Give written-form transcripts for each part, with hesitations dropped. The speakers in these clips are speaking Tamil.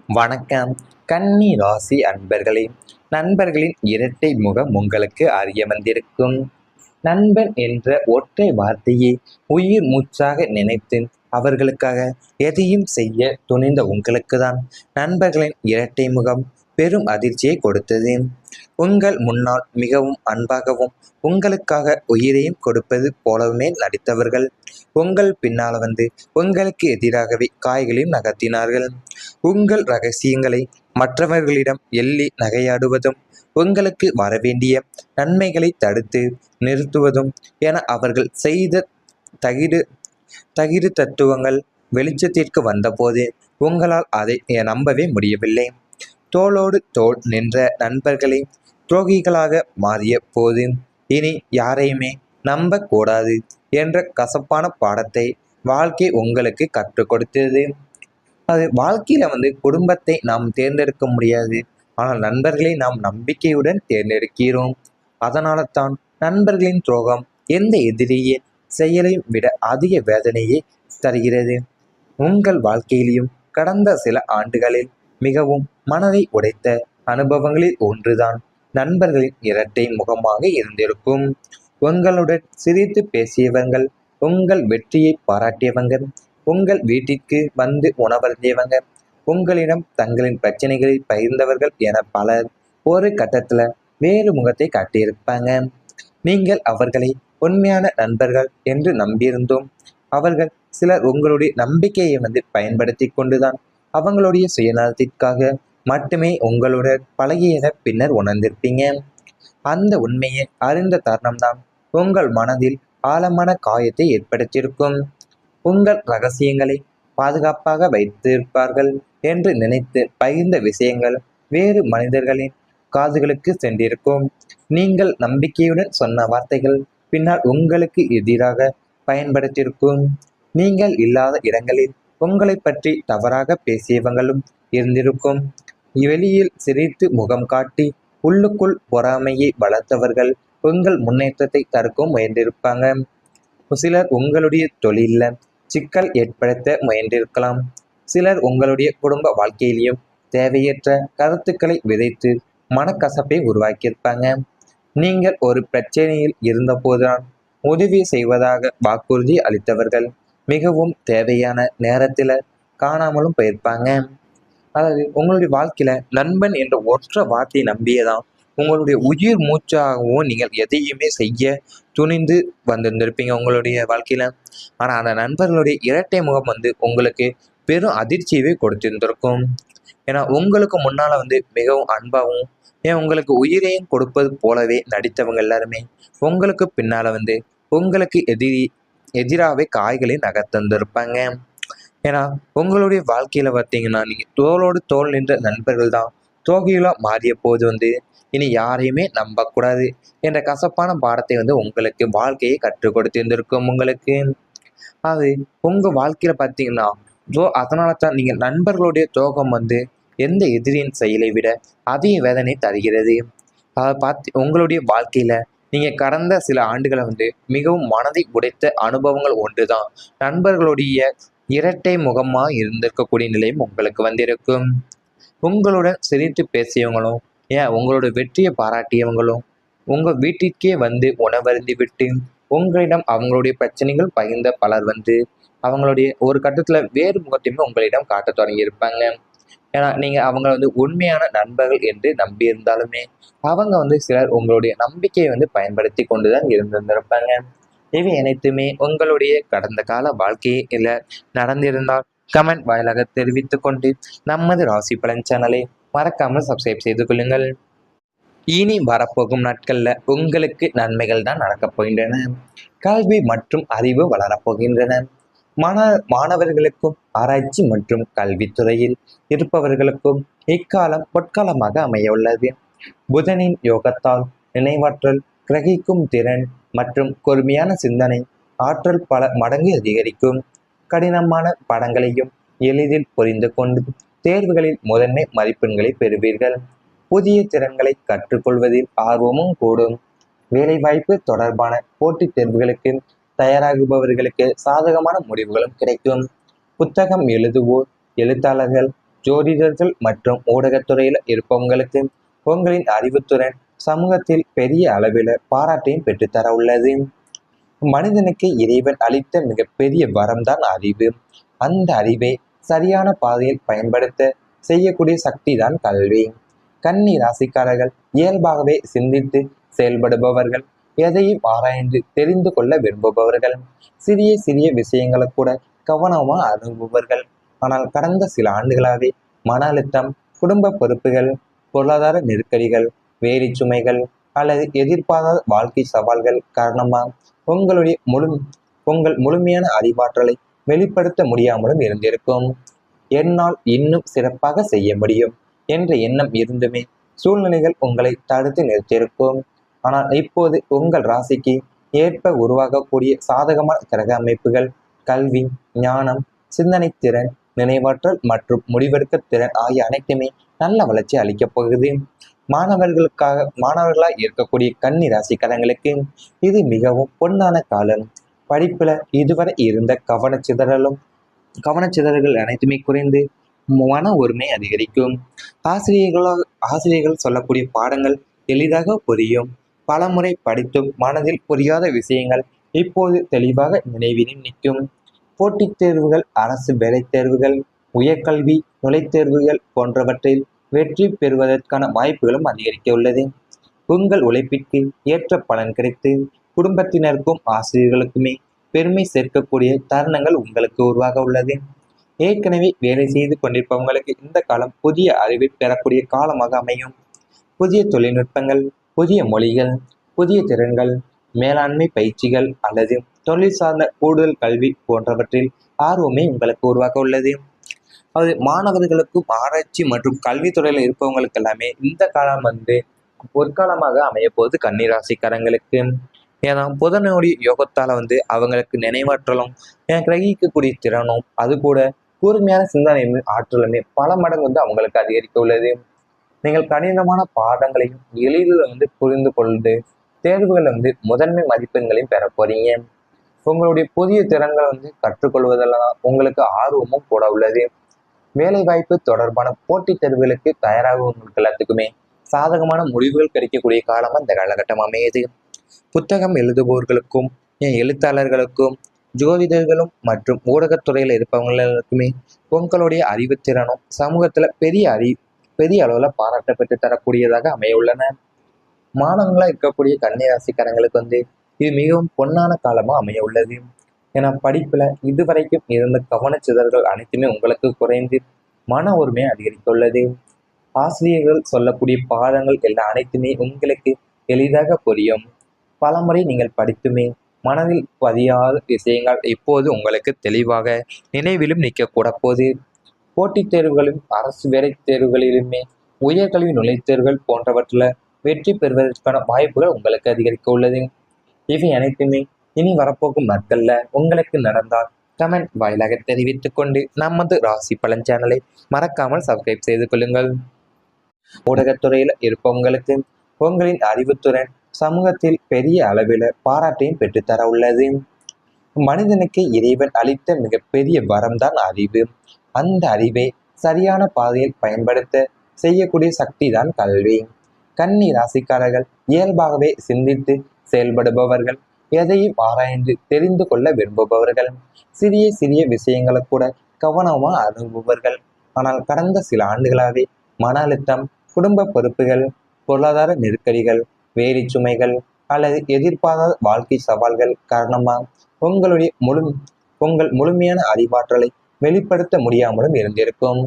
வணக்கம். கன்னி ராசி அன்பர்களே, நண்பர்களின் இரட்டை முகம் உங்களுக்கு அறிய வந்திருக்கும். நண்பன் என்ற ஒற்றை வார்த்தையை உயிர் மூச்சாக நினைத்து அவர்களுக்காக எதையும் செய்ய துணிந்த உங்களுக்கு தான் நண்பர்களின் இரட்டை முகம் பெரும் அதிர்ச்சியை கொடுத்தது. உங்கள் முன்னால் மிகவும் அன்பாகவும் உங்களுக்காக உயிரையும் கொடுப்பது போலவுமே நடித்தவர்கள் உங்கள் பின்னால் வந்து உங்களுக்கு எதிராகவே காய்களையும் நகர்த்தினார்கள். உங்கள் ரகசியங்களை மற்றவர்களிடம் எள்ளி நகையாடுவதும் உங்களுக்கு வரவேண்டிய நன்மைகளை தடுத்து நிறுத்துவதும் என அவர்கள் செய்த தகிடு தகிடு தத்துவங்கள் வெளிச்சத்திற்கு வந்தபோது உங்களால் அதை நம்பவே முடியவில்லை. தோளோடு தோள் நின்ற நண்பர்களை துரோகிகளாக மாறிய போது இனி யாரையுமே நம்பக்கூடாது என்ற கசப்பான பாடத்தை வாழ்க்கை உங்களுக்கு கற்றுக் கொடுத்தது. அது வாழ்க்கையில குடும்பத்தை நாம் தேர்ந்தெடுக்க முடியாது. ஆனால் நண்பர்களை நாம் நம்பிக்கையுடன் தேர்ந்தெடுக்கிறோம். அதனால தான் நண்பர்களின் துரோகம் எந்த எதிரியின் செயலையும் விட அதிக வேதனையை தருகிறது. உங்கள் வாழ்க்கையிலும் கடந்த சில ஆண்டுகளில் மிகவும் மனதை உடைத்த அனுபவங்களில் ஒன்றுதான் நண்பர்களின் இரட்டை முகமாக இருந்திருக்கும். உங்களுடன் சிரித்து பேசியவங்கள், உங்கள் வெற்றியை பாராட்டியவங்க, உங்கள் வீட்டிற்கு வந்து உணவருந்தியவங்க, உங்களிடம் தங்களின் பிரச்சனைகளை பகிர்ந்தவர்கள் என பலர் ஒரு கட்டத்துல வேறு முகத்தை காட்டியிருப்பாங்க. நீங்கள் அவர்களை உண்மையான நண்பர்கள் என்று நம்பியிருந்தோம். அவர்கள் சிலர் உங்களுடைய நம்பிக்கையை பயன்படுத்தி கொண்டுதான் அவங்களுடைய சுயநலத்திற்காக மட்டுமே உங்களுடன் பழகியத பின்னர் உணர்ந்திருப்பீங்க. அந்த உண்மையை அறிந்த தருணம்தான் உங்கள் மனதில் ஆழமான காயத்தை ஏற்படுத்தியிருக்கும். உங்கள் ரகசியங்களை பாதுகாப்பாக வைத்திருப்பார்கள் என்று நினைத்து பகிர்ந்த விஷயங்கள் வேறு மனிதர்களின் காதுகளுக்கு சென்றிருக்கும். நீங்கள் நம்பிக்கையுடன் சொன்ன வார்த்தைகள் பின்னால் உங்களுக்கு எதிராக பயன்படுத்தியிருக்கும். நீங்கள் இல்லாத இடங்களில் உங்களை பற்றி தவறாக பேசியவங்களும் இருந்திருக்கும். வெளியில் சிரித்து முகம் காட்டி உள்ளுக்குள் பொறாமையை வளர்த்தவர்கள் உங்கள் முன்னேற்றத்தை தடுக்க முயன்றிருப்பாங்க. சிலர் உங்களுடைய தொழில சிக்கல் ஏற்படுத்த முயன்றிருக்கலாம். சிலர் உங்களுடைய குடும்ப வாழ்க்கையிலையும் தேவையற்ற கருத்துக்களை விதைத்து மனக்கசப்பை உருவாக்கியிருப்பாங்க. நீங்கள் ஒரு பிரச்சனையில் இருந்தபோதுதான் உதவி செய்வதாக வாக்குறுதி அளித்தவர்கள் மிகவும் தேவையான நேரத்தில் காணாமலும் போயிருப்பாங்க. அதாவது உங்களுடைய வாழ்க்கையில நண்பன் என்ற ஒற்றை வார்த்தையை நம்பியதான் உங்களுடைய உயிர் மூச்சாகவும் நீங்கள் எதையுமே செய்ய துணிந்து வந்திருந்திருப்பீங்க உங்களுடைய வாழ்க்கையில. ஆனா அந்த நண்பர்களுடைய இரட்டை முகம் உங்களுக்கு பெரும் அதிர்ச்சியவே கொடுத்திருந்திருக்கும். ஏன்னா உங்களுக்கு முன்னால மிகவும் அன்பாகவும் ஏன் உங்களுக்கு உயிரையும் கொடுப்பது போலவே நடித்தவங்க எல்லாருமே உங்களுக்கு பின்னால உங்களுக்கு எதிராகவே காய்களை நகர்த்திருப்பாங்க. ஏன்னா உங்களுடைய வாழ்க்கையில பார்த்தீங்கன்னா நீங்க தோளோடு தோள் நின்ற நண்பர்கள் தான் துரோகிகளா மாறிய போது இனி யாரையுமே நம்பக்கூடாது என்ற கசப்பான பாடத்தை உங்களுக்கு வாழ்க்கையை கற்றுக் கொடுத்திருந்திருக்கும் உங்களுக்கு. அது உங்க வாழ்க்கையில பார்த்தீங்கன்னா அதனால தான் நீங்க நண்பர்களுடைய துரோகம் எந்த எதிரியின் செயலை விட அதிக வேதனை தருகிறது. அதை பார்த்து உங்களுடைய வாழ்க்கையில நீங்க கடந்த சில ஆண்டுகளை மிகவும் மனதை உடைத்த அனுபவங்கள் ஒன்றுதான் நண்பர்களுடைய இரட்டை முகமா இருந்திருக்கக்கூடிய நிலையும் உங்களுக்கு வந்திருக்கும். உங்களுடன் சிரித்து பேசியவங்களும் ஏன் உங்களோட வெற்றியை பாராட்டியவங்களும் உங்க வீட்டிற்கே உணவருந்தி விட்டு உங்களிடம் அவங்களுடைய பிரச்சனைகள் பகிர்ந்த பலர் அவங்களுடைய ஒரு கட்டத்துல வேறு முகத்தையுமே உங்களிடம் காட்ட தொடங்கியிருப்பாங்க. ஏன்னா நீங்க அவங்க உண்மையான நண்பர்கள் என்று நம்பி இருந்தாலுமே அவங்க சிலர் உங்களுடைய நம்பிக்கையை பயன்படுத்தி கொண்டுதான் இருந்திருந்திருப்பாங்க. இவை அனைத்துமே உங்களுடைய கடந்த கால வாழ்க்கையில நடந்திருந்தால் கமெண்ட் வாயிலாக தெரிவித்துக் கொண்டு நமது ராசி பலன் சேனலை மறக்காமல் சப்ஸ்கிரைப் செய்து கொள்ளுங்கள். இனி வரப்போகும் நாட்கள்ல உங்களுக்கு நன்மைகள் தான் நடக்கப் போகின்றன. கல்வி மற்றும் அறிவு வளரப்போகின்றன. மாணவர்களுக்கும் ஆராய்ச்சி மற்றும் கல்வித்துறையில் இருப்பவர்களுக்கும் இக்காலம் பொற்காலமாக அமைய உள்ளது. புதனின் யோகத்தால் நினைவாற்றல், கிரகிக்கும் திறன் மற்றும் பொறுமையான சிந்தனை ஆற்றல் பல மடங்கு அதிகரிக்கும். கடினமான படங்களையும் எளிதில் புரிந்து கொண்டு தேர்வுகளில் முதன்மை மதிப்பெண்களை பெறுவீர்கள். புதிய திறன்களை கற்றுக்கொள்வதில் ஆர்வமும் கூடும். வேலைவாய்ப்பு தொடர்பான போட்டித் தேர்வுகளுக்கு தயாராகுபவர்களுக்கு சாதகமான முடிவுகளும் கிடைக்கும். புத்தகம் எழுதுவோர், எழுத்தாளர்கள், ஜோதிடர்கள் மற்றும் ஊடகத்துறையில் இருப்பவங்களுக்கு உங்களின் அறிவுத்துறன் சமூகத்தில் பெரிய அளவில் பாராட்டையும் பெற்றுத்தர உள்ளது. மனிதனுக்கு இறைவன் அளித்த மிகப்பெரிய வரம்தான் அறிவு. அந்த அறிவை சரியான பாதையில் பயன்படுத்த செய்யக்கூடிய சக்தி தான் கல்வி. கன்னி ராசிக்காரர்கள் இயல்பாகவே சிந்தித்து செயல்படுபவர்கள், எதையும் ஆராய்ந்து தெரிந்து கொள்ள விரும்புபவர்கள், சிறிய சிறிய விஷயங்களை கூட கவனமாக அணுகுபவர்கள். ஆனால் கடந்த சில ஆண்டுகளாகவே மன அழுத்தம், குடும்ப பொறுப்புகள், பொருளாதார நெருக்கடிகள், வேலை சுமைகள் அல்லது எதிர்பாராத வாழ்க்கை சவால்கள் காரணமாக உங்கள் முழுமையான அறிவாற்றலை வெளிப்படுத்த முடியாமலும் இருந்திருக்கும். என்னால் இன்னும் சிறப்பாக செய்ய முடியும் என்ற எண்ணம் இருந்துமே சூழ்நிலைகள் உங்களை தடுத்து நிறுத்தியிருக்கும். ஆனால் இப்போது உங்கள் ராசிக்கு ஏற்ப உருவாகக்கூடிய சாதகமான கிரக அமைப்புகள் கல்வி, ஞானம், சிந்தனை திறன், நினைவாற்றல் மற்றும் முடிவெடுக்க திறன் ஆகிய அனைத்துமே நல்ல வளர்ச்சி அளிக்கப் போகுது. மாணவர்களாக இருக்கக்கூடிய கன்னி ராசிக்காரங்களுக்கு இது மிகவும் பொன்னான காலம். படிப்புல இதுவரை இருந்த கவனச்சிதறல்கள் அனைத்துமே குறைந்து மன ஒருமை அதிகரிக்கும். ஆசிரியர்கள் சொல்லக்கூடிய பாடங்கள் எளிதாக புரியும். பலமுறை படித்தும் மனதில் புரியாத விஷயங்கள் இப்போது தெளிவாக நினைவினில் நிற்கும். போட்டித் தேர்வுகள், அரசு வேலை தேர்வுகள், உயர்கல்வி நுழைத்தேர்வுகள் போன்றவற்றில் வெற்றி பெறுவதற்கான வாய்ப்புகளும் அதிகரிக்க உள்ளது. உங்கள் உழைப்பிற்கு ஏற்ற பலன் கிடைத்து குடும்பத்தினருக்கும் ஆசிரியர்களுக்குமே பெருமை சேர்க்கக்கூடிய தருணங்கள் உங்களுக்கு உருவாக உள்ளது. ஏற்கனவே வேலை செய்து கொண்டிருப்பவங்களுக்கு இந்த காலம் புதிய அறிவை பெறக்கூடிய காலமாக அமையும். புதிய தொழில்நுட்பங்கள், புதிய மொழிகள், புதிய திறன்கள், மேலாண்மை பயிற்சிகள் அல்லது தொழில் சார்ந்த கூடுதல் கல்வி போன்றவற்றில் ஆர்வமே உங்களுக்கு உருவாக உள்ளது. அது மாணவர்களுக்கும் ஆராய்ச்சி மற்றும் கல்வித்துறையில் இருப்பவங்களுக்கு எல்லாமே இந்த காலம் பொற்காலமாக அமைய போகுது கன்னிராசிக்காரங்களுக்கு. ஏன்னா புதனுடைய யோகத்தால் அவங்களுக்கு நினைவாற்றலும் கிரகிக்கக்கூடிய திறனும் அது கூட கூர்மையான சிந்தனையும் ஆற்றலுமே பல மடங்கு அவங்களுக்கு அதிகரிக்க உள்ளது. நீங்கள் கடினமான பாடங்களையும் எளிதில் புரிந்து கொண்டு தேர்வுகளை முதன்மை மதிப்பெண்களையும் பெற போறீங்க. உங்களுடைய புதிய திறன்களை கற்றுக்கொள்வதெல்லாம் உங்களுக்கு ஆர்வமும் கூட உள்ளது. வேலைவாய்ப்பு தொடர்பான போட்டித் தேர்வுகளுக்கு தயாராகவங்களுக்கு எல்லாத்துக்குமே சாதகமான முடிவுகள் கிடைக்கக்கூடிய காலமாக இந்த காலகட்டம் அமையுது. புத்தகம் எழுதுபவர்களுக்கும் எழுத்தாளர்களுக்கும் ஜோதிடர்களும் மற்றும் ஊடகத்துறையில் இருப்பவங்களுக்குமே உங்களுடைய அறிவுத்திறனும் சமூகத்துல பெரிய அளவில் பாராட்டப்பட்டு தரக்கூடியதாக அமைய உள்ளன. மாணவர்களாக இருக்கக்கூடிய கன்னிராசிக்காரங்களுக்கு இது மிகவும் பொன்னான காலமாக அமைய உள்ளது. ஏன்னா படிப்புல இதுவரைக்கும் இருந்த கவனச்சிதறல்கள் அனைத்துமே உங்களுக்கு குறைந்து மன ஒருமையை அதிகரித்துள்ளது. ஆசிரியர்கள் சொல்லக்கூடிய பாடங்கள் எல்லாம் அனைத்துமே உங்களுக்கு எளிதாக புரியும். பலமுறை நீங்கள் படித்துமே மனதில் பதியாத விஷயங்கள் இப்போது உங்களுக்கு தெளிவாக நினைவிலும் நிற்கக்கூட போது. போட்டித் தேர்வுகளும் அரசு வேலை தேர்வுகளிலுமே உயர்கல்வி நுழைத்தேர்வுகள் போன்றவற்றில் வெற்றி பெறுவதற்கான வாய்ப்புகள் உங்களுக்கு அதிகரிக்க உள்ளது. இவை அனைத்துமே இனி வரப்போகும் நாட்கள்ல உங்களுக்கு நடந்தால் கமெண்ட் வாயிலாக தெரிவித்துக் கொண்டு நமது ராசி பலன் சேனலை மறக்காமல் சப்ஸ்கிரைப் செய்து கொள்ளுங்கள். ஊடகத்துறையில் இருப்பவங்களுக்கு உங்களின் அறிவுத்துறன் சமூகத்தில் பெரிய அளவில் பாராட்டையும் பெற்றுத்தர உள்ளது. மனிதனுக்கு இறைவன் அளித்த மிகப்பெரிய வரம்தான் அறிவு. அந்த அறிவை சரியான பாதையில் பயன்படுத்த செய்யக்கூடிய சக்தி தான் கல்வி. கன்னி ராசிக்காரர்கள் இயல்பாகவே சிந்தித்து செயல்படுபவர்கள், எதையும் ஆராய்ந்து தெரிந்து கொள்ள விரும்புபவர்கள், சிறிய சிறிய விஷயங்களை கூட கவனமாக அணுகுபவர்கள். ஆனால் கடந்த சில ஆண்டுகளாகவே மன அழுத்தம், குடும்ப பொறுப்புகள், பொருளாதார நெருக்கடிகள், வேலை சுமைகள் அல்லது எதிர்பாராத வாழ்க்கை சவால்கள் காரணமாக உங்கள் முழுமையான அறிவாற்றலை வெளிப்படுத்த முடியாமலும் இருந்திருக்கும்.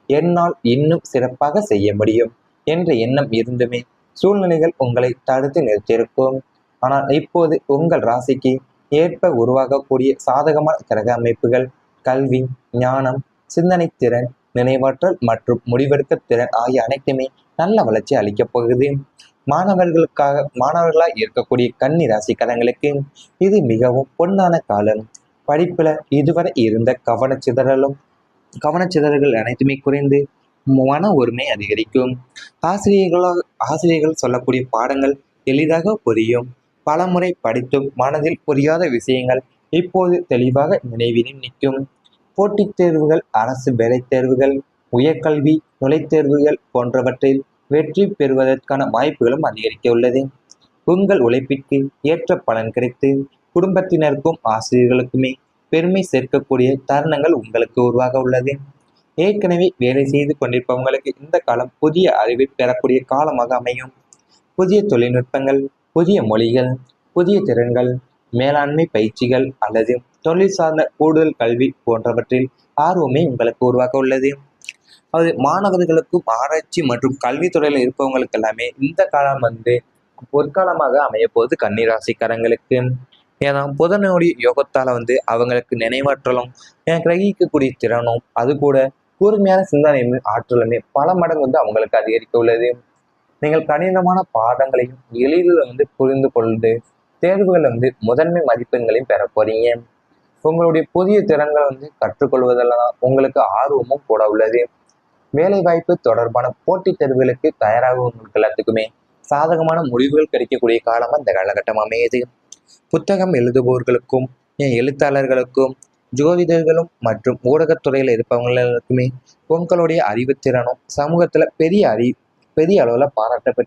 என்னால் இன்னும் சிறப்பாக செய்ய முடியும் என்ற எண்ணம் இருந்துமே சூழ்நிலைகள் உங்களை தடுத்து நிறுத்தியிருக்கும். ஆனால் இப்போது உங்கள் ராசிக்கு ஏற்ப உருவாகக்கூடிய சாதகமான கிரக அமைப்புகள் கல்வி, ஞானம், சிந்தனை திறன், நினைவாற்றல் மற்றும் முடிவெடுக்க திறன் ஆகிய அனைத்துமே நல்ல வளர்ச்சி அளிக்கப் போகுது. மாணவர்களாக இருக்கக்கூடிய கன்னி ராசிக்காரங்களுக்கு இது மிகவும் பொன்னான காலம். படிப்புல இதுவரை இருந்த கவனச்சிதறல்கள் அனைத்துமே குறைந்து மன ஒருமை அதிகரிக்கும். ஆசிரியர்கள் சொல்லக்கூடிய பாடங்கள் எளிதாக புரியும். பலமுறை படித்தும் மனதில் புரியாத விஷயங்கள் இப்போது தெளிவாக நினைவினில் நிற்கும். போட்டித் தேர்வுகள், அரசு வேலை தேர்வுகள், உயர்கல்வி, நுழைத்தேர்வுகள் போன்றவற்றில் வெற்றி பெறுவதற்கான வாய்ப்புகளும் அதிகரிக்க உள்ளது. உங்கள் உழைப்பிற்கு ஏற்ற பலன் கிடைத்து குடும்பத்தினருக்கும் ஆசிரியர்களுக்குமே பெருமை சேர்க்கக்கூடிய தருணங்கள் உங்களுக்கு உருவாக உள்ளது. ஏற்கனவே வேலை செய்து கொண்டிருப்பவங்களுக்கு இந்த காலம் புதிய அறிவை பெறக்கூடிய காலமாக அமையும். புதிய தொழில்நுட்பங்கள், புதிய மொழிகள், புதிய திறன்கள், மேலாண்மை பயிற்சிகள் அல்லது தொழில் சார்ந்த கூடுதல் கல்வி போன்றவற்றில் ஆர்வமே உங்களுக்கு உருவாக உள்ளது. அது மாணவர்களுக்கும் ஆராய்ச்சி மற்றும் கல்வித்துறையில் இருப்பவங்களுக்கு எல்லாமே இந்த காலம் பொற்காலமாக அமைய போகுது கன்னிராசிக்காரங்களுக்கு. ஏன்னா புதனுடைய யோகத்தால அவங்களுக்கு நினைவாற்றலும் கிரகிக்கக்கூடிய திறனும் அது கூட கூர்மையான சிந்தனை ஆற்றலுமே பல மடங்கு அவங்களுக்கு அதிகரிக்க உள்ளது. நீங்கள் கடினமான பாடங்களையும் எளிதில் புரிந்து கொண்டு தேர்வுகளை முதன்மை மதிப்பெண்களையும் பெற போறீங்க. உங்களுடைய புதிய திறன்களை கற்றுக்கொள்வதெல்லாம் உங்களுக்கு ஆர்வமும் கூட உள்ளது. வேலைவாய்ப்பு தொடர்பான போட்டித் தேர்வுகளுக்கு தயாராகவங்களுக்கு எல்லாத்துக்குமே சாதகமான முடிவுகள் கிடைக்கக்கூடிய காலமாக இந்த காலகட்டம் அமையுது. புத்தகம் எழுதுபவர்களுக்கும் எழுத்தாளர்களுக்கும் ஜோதிடர்களும் மற்றும் ஊடகத்துறையில் இருப்பவங்களுக்குமே உங்களுடைய அறிவுத்திறனும் சமூகத்துல பெரிய அளவுல பாராட்டப்பட்டு